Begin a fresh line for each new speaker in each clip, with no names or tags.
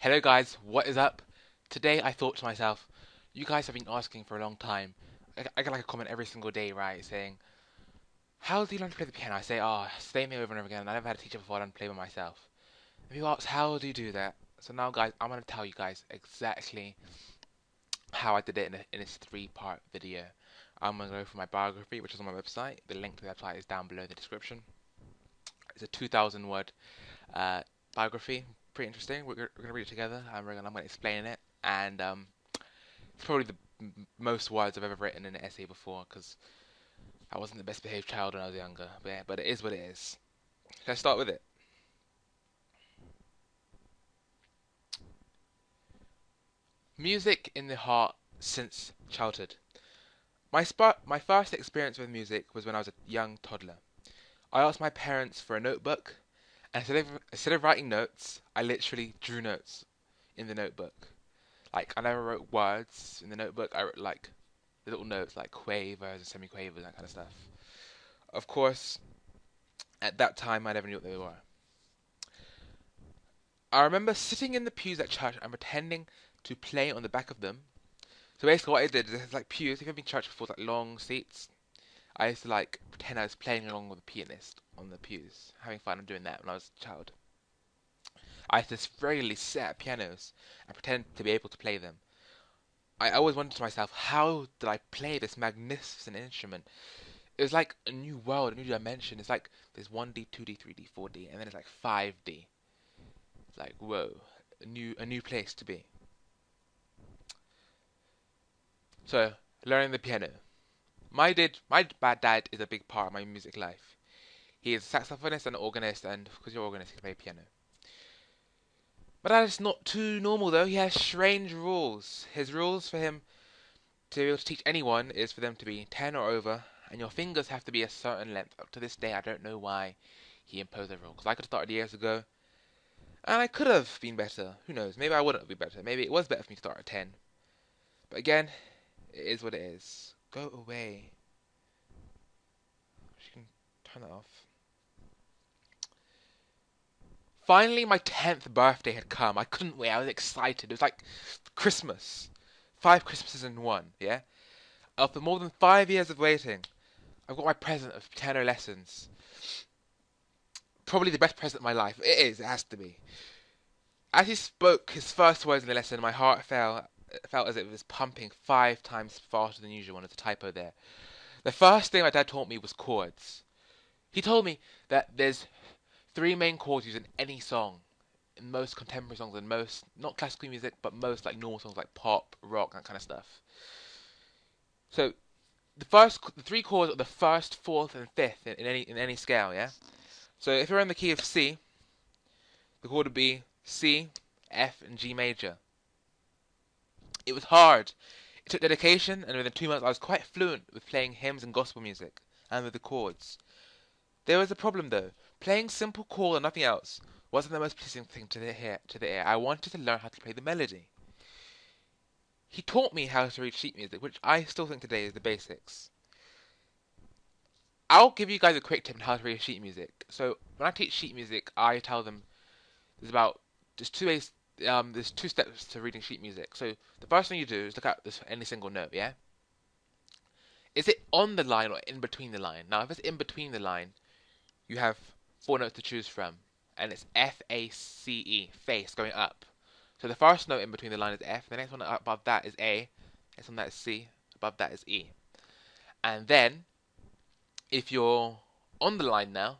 Hello guys, what is up? Today I thought to myself, you guys have been asking for a long time. I get like a comment every single day, right, saying, how do you learn to play the piano? I say, same thing over and over again. I never had a teacher before. I learned to play by myself. And people ask, how do you do that? So now, guys, I'm going to tell you guys exactly how I did it in this three-part video. I'm going to go for my biography, which is on my website. The link to the website is down below in the description. It's a 2,000 word uh, biography. Pretty interesting. We're going to read it together. I'm going to explain it. And it's probably the most words I've ever written in an essay before, because I wasn't the best behaved child when I was younger. But, yeah, but it is what it is. Let's start with it. Music in the heart since childhood. My first experience with music was when I was a young toddler. I asked my parents for a notebook, and instead of writing notes, I literally drew notes in the notebook. Like, I never wrote words in the notebook. I wrote like little notes, like quavers and semiquavers, that kind of stuff. Of course, at that time, I never knew what they were. I remember sitting in the pews at church and pretending to play on the back of them. So basically, what I did is, there's like pews. If you've been in church before, it's like long seats. I used to like pretend I was playing along with a pianist on the pews, having fun and doing that when I was a child. I used to regularly sit at pianos and pretend to be able to play them. I always wondered to myself, how did I play this magnificent instrument? It was like a new world, a new dimension. It's like there's 1D, 2D, 3D, 4D, and then it's like 5D. It's like, whoa, a new place to be. So, learning the piano. My bad dad is a big part of my music life. He is a saxophonist and an organist, and because you're an organist, you can play piano. My dad is not too normal though. He has strange rules. His rules for him to be able to teach anyone is for them to be 10 or over, and your fingers have to be a certain length. Up to this day, I don't know why he imposed that rule. Because I could have started years ago, and I could have been better. Who knows? Maybe I wouldn't have been better. Maybe it was better for me to start at 10. But again, it is what it is. Go away. You can turn that off. Finally, my 10th birthday had come. I couldn't wait. I was excited. It was like Christmas. 5 Christmases in one, yeah? After more than 5 years of waiting, I've got my present of piano lessons. Probably the best present of my life. It is. It has to be. As he spoke his first words in the lesson, my heart felt as if it was pumping 5 times faster than usual. There's a typo there. The first thing my dad taught me was chords. He told me that there's three main chords used in any song, in most contemporary songs and most, not classical music, but most like normal songs like pop, rock, that kind of stuff. So the three chords are the first, fourth, and fifth in any scale, yeah. So if you're in the key of C, the chord would be C, F, and G major. It was hard. It took dedication, and within 2 months I was quite fluent with playing hymns and gospel music, and with the chords. There was a problem though. Playing simple chord and nothing else wasn't the most pleasing thing to the ear. I wanted to learn how to play the melody. He taught me how to read sheet music, which I still think today is the basics. I'll give you guys a quick tip on how to read sheet music. So when I teach sheet music, I tell them there's two ways. There's two steps to reading sheet music. So the first thing you do is look at any single note. Yeah, is it on the line or in between the line? Now, if it's in between the line, you have four notes to choose from, and it's F A C E, face going up. So the first note in between the line is F. The next one above that is A. Next one that is C. Above that is E. And then if you're on the line now,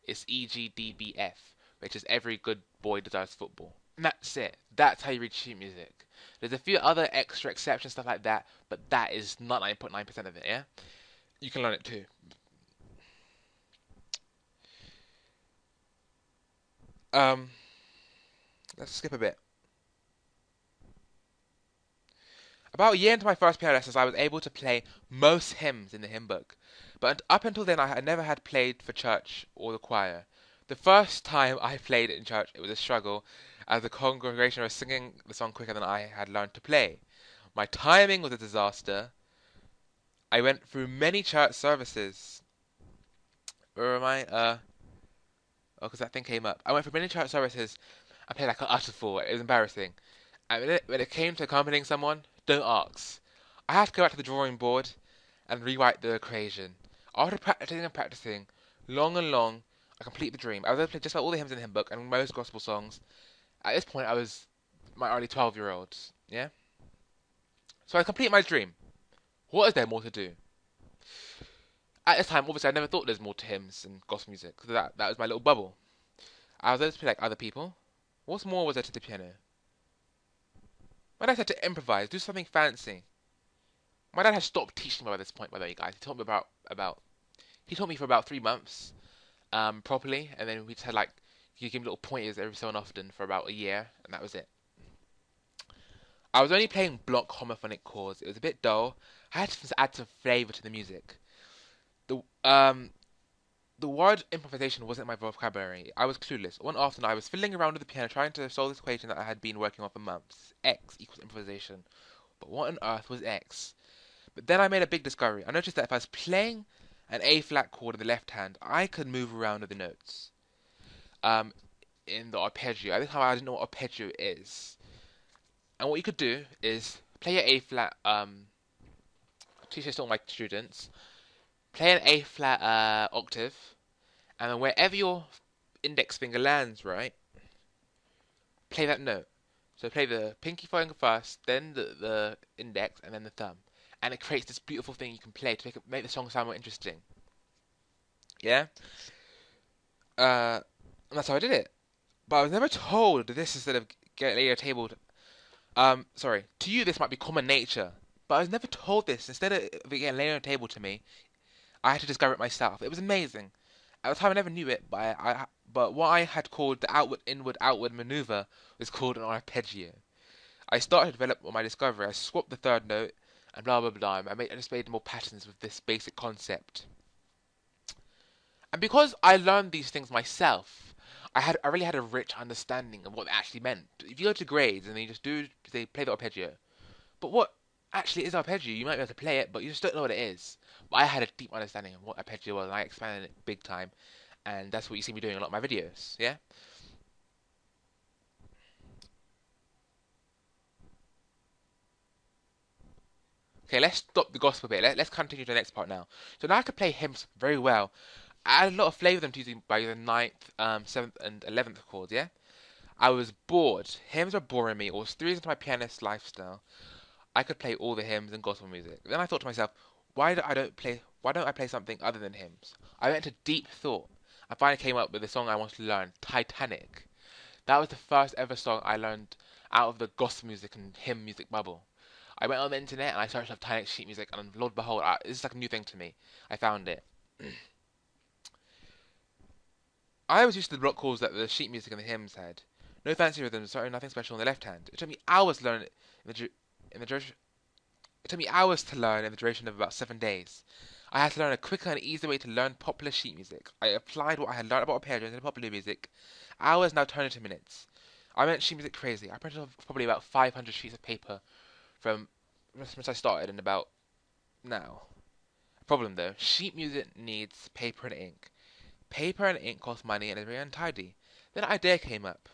it's E G D B F, which is every good boy desires football. And that's it. That's how you read sheet music. There's a few other extra exceptions, stuff like that, but that is not 9.9% of it, yeah? You can learn it too. Um, let's skip a bit. About a year into my first piano lessons, I was able to play most hymns in the hymn book. But up until then, I had never had played for church or the choir. The first time I played in church, it was a struggle, as the congregation was singing the song quicker than I had learned to play. My timing was a disaster. I went through many church services. Where am I? Oh, because that thing came up. I went through many church services, I played like an utter fool. It was embarrassing. And when it came to accompanying someone, don't ask. I had to go back to the drawing board and rewrite the equation. After practicing and practicing, long and long, I completed the dream. I was able to play just about all the hymns in the hymn book and most gospel songs. At this point, I was my early 12-year-olds. Yeah? So I completed my dream. What is there more to do? At this time, obviously, I never thought there was more to hymns and gospel music. So that was my little bubble. I was able to play like other people. What's more was there to the piano? My dad had to improvise, do something fancy. My dad had stopped teaching me by this point, by the way, guys. He taught me he taught me for about 3 months, properly, and then we just had like, you give me little pointers every so often for about a year, and that was it. I was only playing block homophonic chords. It was a bit dull. I had to add some flavour to the music. The um the word improvisation wasn't in my vocabulary. I was clueless. One afternoon, I was fiddling around with the piano trying to solve this equation that I had been working on for months. X equals improvisation. But what on earth was X? But then I made a big discovery. I noticed that if I was playing an A flat chord in the left hand, I could move around with the notes. Um, in the arpeggio. At the time, I didn't know what arpeggio is. And what you could do is play your A flat. Teach this to all my students. Play an A flat octave, and then wherever your index finger lands, right, play that note. So play the pinky finger first, then the index, and then the thumb, and it creates this beautiful thing you can play to make the song sound more interesting. Yeah, and that's how I did it. But I was never told this instead of get later table. Sorry, to you this might be common nature, but I was never told this. Instead of it getting laid on a table to me, I had to discover it myself. It was amazing. At the time, I never knew it, but what I had called the outward, inward, outward maneuver was called an arpeggio. I started to develop on my discovery. I swapped the third note, and blah blah blah. I just made more patterns with this basic concept. And because I learned these things myself, I really had a rich understanding of what they actually meant. If you go to grades and then you just they play the arpeggio, but what actually is arpeggio? You might be able to play it, but you just don't know what it is. But I had a deep understanding of what arpeggio was, and I expanded it big time. And that's what you see me doing in a lot of my videos. Yeah. Okay, let's stop the gospel bit. Let's continue to the next part now. So now I can play hymns very well. I added a lot of flavour to them using by the ninth, 7th, and 11th chords. Yeah. I was bored. Hymns were boring me. It was 3 years into my pianist lifestyle. I could play all the hymns and gospel music. Then I thought to myself, why don't I play something other than hymns? I went into deep thought. I finally came up with the song I wanted to learn, Titanic. That was the first ever song I learned out of the gospel music and hymn music bubble. I went on the internet and I searched up Titanic sheet music, and Lord behold, this is like a new thing to me. I found it. I was used to the block chords that the sheet music and the hymns had. No fancy rhythms, sorry, nothing special on the left hand. It took me hours to learn it in the duration. It took me hours to learn in the duration of about 7 days. I had to learn a quicker and easier way to learn popular sheet music. I applied what I had learned about arpeggios into popular music. Hours now turned into minutes. I went sheet music crazy. I printed off probably about 500 sheets of paper from since I started and about now. Problem though, sheet music needs paper and ink. Paper and ink cost money and is very untidy. Then an idea came up.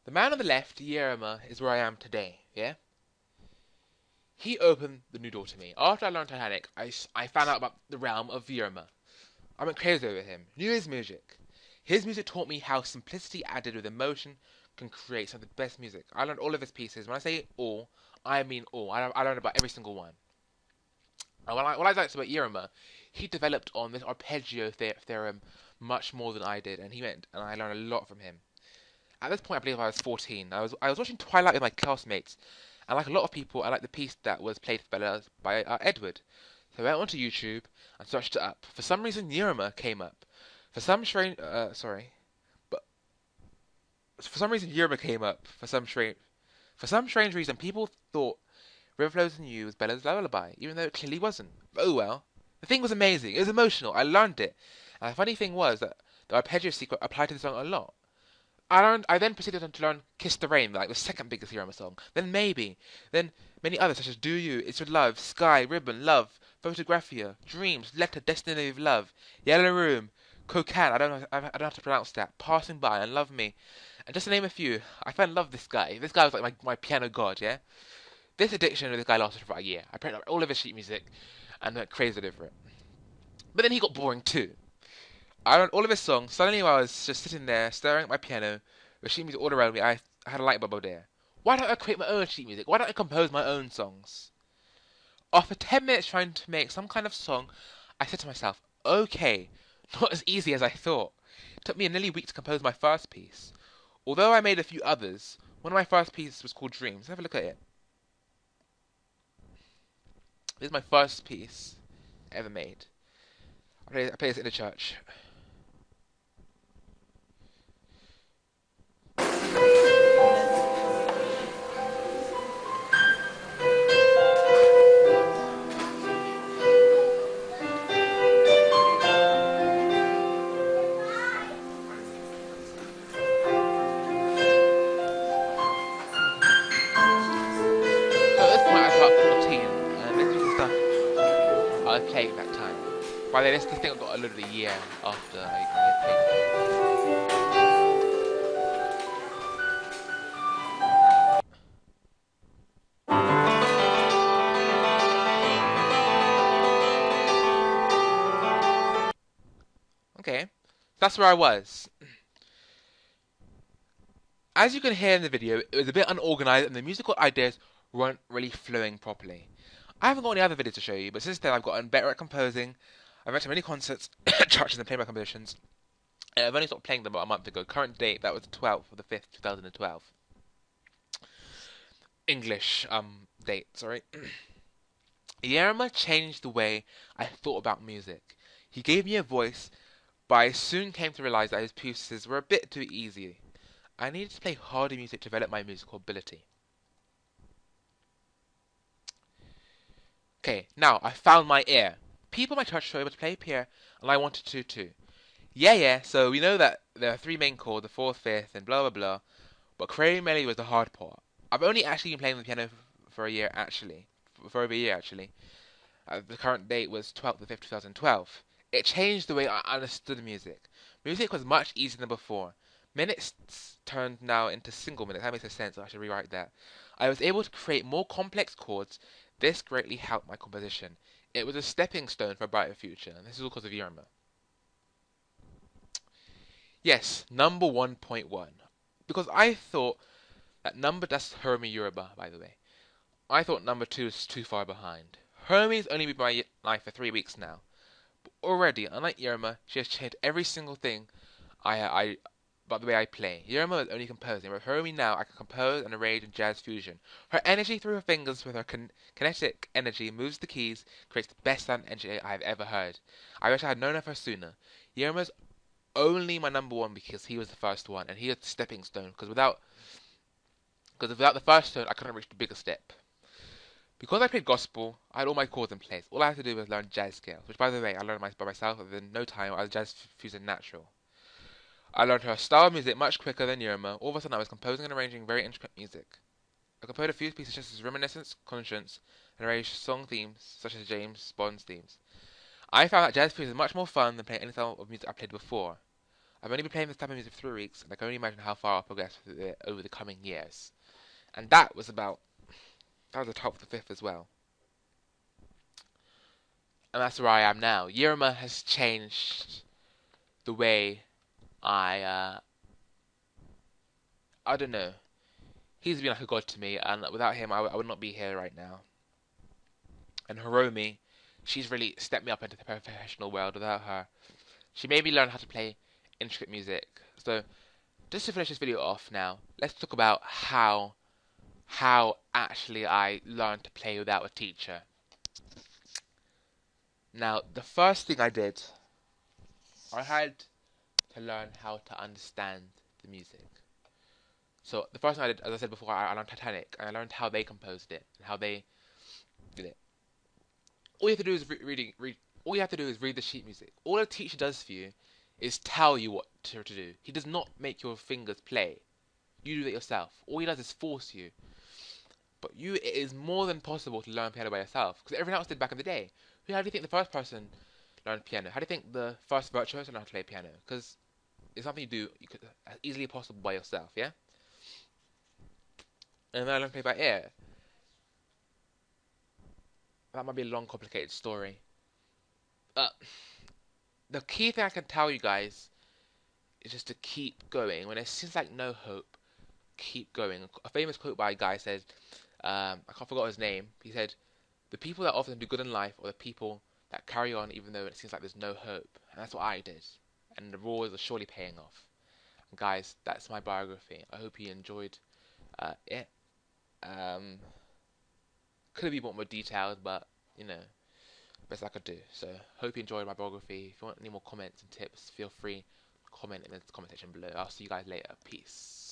The man on the left, Yerima, is where I am today, yeah? He opened the new door to me. After I learned Titanic, I found out about the realm of Yerima. I went crazy over him. Knew his music. His music taught me how simplicity added with emotion can create some of the best music. I learned all of his pieces. When I say all, I mean all. I learned about every single one. And what I liked about Yerima, he developed on this arpeggio theorem much more than I did, and I learned a lot from him. At this point, I believe I was 14. I was watching Twilight with my classmates, and like a lot of people, I liked the piece that was played by Edward. So I went onto YouTube and searched it up. For some reason, Yerima came up. For some strange, but for some reason, Yerima came up. For some strange reason, people thought River Flows in You was Bella's lullaby, even though it clearly wasn't. Oh well. The thing was amazing. It was emotional. I learned it. And the funny thing was that the arpeggio secret applied to the song a lot. I then proceeded on to learn Kiss the Rain, like the second biggest Yerima song. Then Maybe. Then many others such as Do You, It's Your Love, Sky, Ribbon, Love, Photographia, Dreams, Letter, Destiny of Love, Yellow Room, Cocan, I don't know how to pronounce that. Passing By and Love Me. And just to name a few, I fell in love with this guy. This guy was like my piano god, yeah? This addiction with this guy lasted for about a year. I played all of his sheet music and went crazy over it. But then he got boring too. I learned all of his songs. Suddenly while I was just sitting there staring at my piano with sheet music all around me, I had a light bulb there. Why don't I create my own sheet music? Why don't I compose my own songs? After 10 minutes trying to make some kind of song, I said to myself, okay, not as easy as I thought. It took me nearly a week to compose my first piece. Although I made a few others, one of my first pieces was called Dreams. Have a look at it. This is my first piece ever made. I play this in the church. So at this point I was about 14, and this was the stuff I was playing at that time. By the way, this thing I got a little a year after I played it. Okay, that's where I was. As you can hear in the video, it was a bit unorganized and the musical ideas weren't really flowing properly. I haven't got any other videos to show you, but since then I've gotten better at composing. I've went to many concerts, churches and playback compositions. I've only stopped playing them about a month ago. Current date, that was the 12th of the 5th, 2012. English, date, sorry. Yerma changed the way I thought about music. He gave me a voice, but I soon came to realize that his pieces were a bit too easy. I needed to play harder music to develop my musical ability. Okay, now I found my ear. People in my church were able to play piano, and I wanted to too. Yeah, so we know that there are three main chords, the fourth, fifth, and blah blah blah, but creating melody was the hard part. I've only actually been playing the piano for a year actually, for over a year actually. The current date was 12th of 5th, 2012. It changed the way I understood music. Music was much easier than before. Minutes turned now into single minutes. That makes no sense. I should rewrite that. I was able to create more complex chords. This greatly helped my composition. It was a stepping stone for a brighter future, and this is all because of Yerma. Yes, number 1.1. Because I thought that that's Hermie Yoruba, by the way. I thought number 2 is too far behind. Hermie's only been in my life for 3 weeks now. But already, unlike Yerma, she has changed every single thing I about the way I play. Yerma is only composing, but with Hermie now I can compose and arrange in jazz fusion. Her energy through her fingers with her kinetic energy moves the keys, creates the best sound energy I have ever heard. I wish I had known of her sooner. Yerma's only my number one because he was the first one, and he is the stepping stone, because without the first stone I couldn't reach the bigger step. Because I played gospel, I had all my chords in place. All I had to do was learn jazz scales, which by the way I learned by myself within no time. I was jazz fusing natural. I learned her style of music much quicker than Yerma. All of a sudden I was composing and arranging very intricate music. I composed a few pieces such as Reminiscence, Conscience, and arranged song themes such as James Bond's themes. I found that jazz fusion is much more fun than playing any style of music I played before. I've only been playing this type of music for 3 weeks, and I can only imagine how far I'll progress with it over the coming years. And that was the top of the 5th as well. And that's where I am now. Yerma has changed the way I don't know. He's been like a god to me, and without him, I would not be here right now. And Hiromi, she's really stepped me up into the professional world. Without her, she made me learn how to play intricate music. So, just to finish this video off now, let's talk about how actually I learned to play without a teacher. Now, the first thing I did, I had to learn how to understand the music. So the first thing I did, as I said before, I learned Titanic, and I learned how they composed it and how they did it. All you have to do is all you have to do is read the sheet music. All a teacher does for you is tell you what to do. He does not make your fingers play. You do it yourself. All he does is force you. But it is more than possible to learn piano by yourself, because everyone else did back in the day. How do you think the first person learn piano. How do you think the first virtuoso learned how to play piano? Because it's something you could easily possible by yourself, yeah. And then I learned to play by ear. That might be a long, complicated story. Uh, the key thing I can tell you guys is just to keep going when it seems like no hope. Keep going. A famous quote by a guy said, I can't forget his name. He said, "The people that often do good in life are the people that carry on even though it seems like there's no hope." And that's what I did. And the rewards are surely paying off. And guys, that's my biography. I hope you enjoyed it. Um, could have been more detailed, but you know, best I could do. So, hope you enjoyed my biography. If you want any more comments and tips, feel free to comment in the comment section below. I'll see you guys later. Peace.